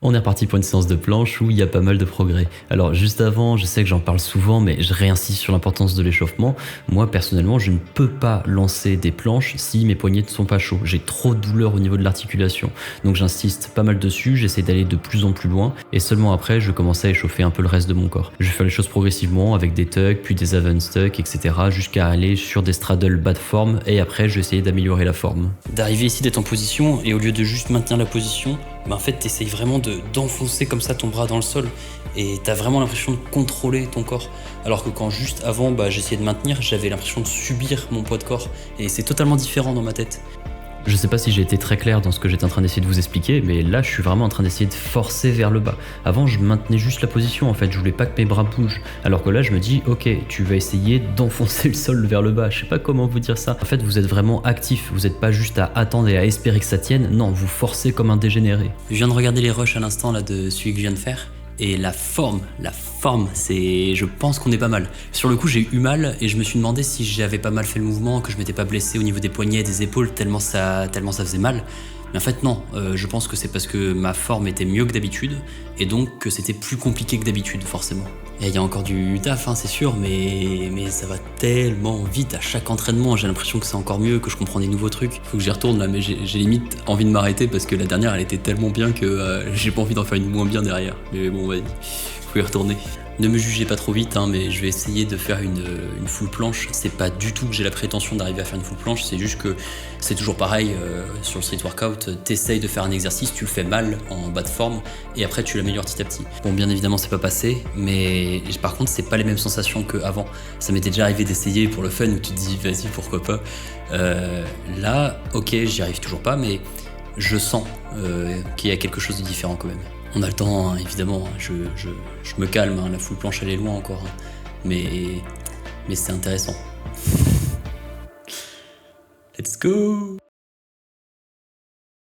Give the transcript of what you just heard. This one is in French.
On est reparti pour une séance de planche où il y a pas mal de progrès. Alors juste avant, je sais que j'en parle souvent, mais je réinsiste sur l'importance de l'échauffement. Moi personnellement, je ne peux pas lancer des planches si mes poignets ne sont pas chauds. J'ai trop de douleur au niveau de l'articulation. Donc j'insiste pas mal dessus, j'essaie d'aller de plus en plus loin, et seulement après, je commence à échauffer un peu le reste de mon corps. Je vais faire les choses progressivement avec des tucks, puis des advanced tucks, etc. jusqu'à aller sur des straddles bas de forme, et après je vais essayer d'améliorer la forme. D'arriver ici, d'être en position, et au lieu de juste maintenir la position, en fait t'essayes vraiment d'enfoncer comme ça ton bras dans le sol, et t'as vraiment l'impression de contrôler ton corps. Alors que quand juste avant j'essayais de maintenir, j'avais l'impression de subir mon poids de corps, et c'est totalement différent dans ma tête. Je sais pas si j'ai été très clair dans ce que j'étais en train d'essayer de vous expliquer, mais là je suis vraiment en train d'essayer de forcer vers le bas. Avant je maintenais juste la position en fait, je voulais pas que mes bras bougent. Alors que là je me dis ok, tu vas essayer d'enfoncer le sol vers le bas. Je sais pas comment vous dire ça. En fait vous êtes vraiment actif, vous êtes pas juste à attendre et à espérer que ça tienne, non, vous forcez comme un dégénéré. Je viens de regarder les rushs à l'instant là de celui que je viens de faire. Et la forme, c'est... Je pense qu'on est pas mal. Sur le coup, j'ai eu mal et je me suis demandé si j'avais pas mal fait le mouvement, que je m'étais pas blessé au niveau des poignets et des épaules tellement ça faisait mal. Mais en fait, non. Je pense que c'est parce que ma forme était mieux que d'habitude et donc que c'était plus compliqué que d'habitude, forcément. Et il y a encore du taf, c'est sûr, mais ça va tellement vite à chaque entraînement. J'ai l'impression que c'est encore mieux, que je comprends des nouveaux trucs. Faut que j'y retourne là, mais j'ai limite envie de m'arrêter parce que la dernière, elle était tellement bien que j'ai pas envie d'en faire une moins bien derrière. Mais bon, vas-y, faut y retourner. Ne me jugez pas trop vite, mais je vais essayer de faire une full planche. C'est pas du tout que j'ai la prétention d'arriver à faire une full planche, c'est juste que c'est toujours pareil sur le street workout. T'essayes de faire un exercice, tu le fais mal en bas de forme et après tu l'améliores petit à petit. Bon, bien évidemment, c'est pas passé, mais par contre, c'est pas les mêmes sensations qu'avant. Ça m'était déjà arrivé d'essayer pour le fun où tu te dis vas-y, pourquoi pas. Là, ok, j'y arrive toujours pas, mais je sens qu'il y a quelque chose de différent quand même. On a le temps, évidemment, je me calme, la full planche elle est loin encore, mais c'est intéressant. Let's go!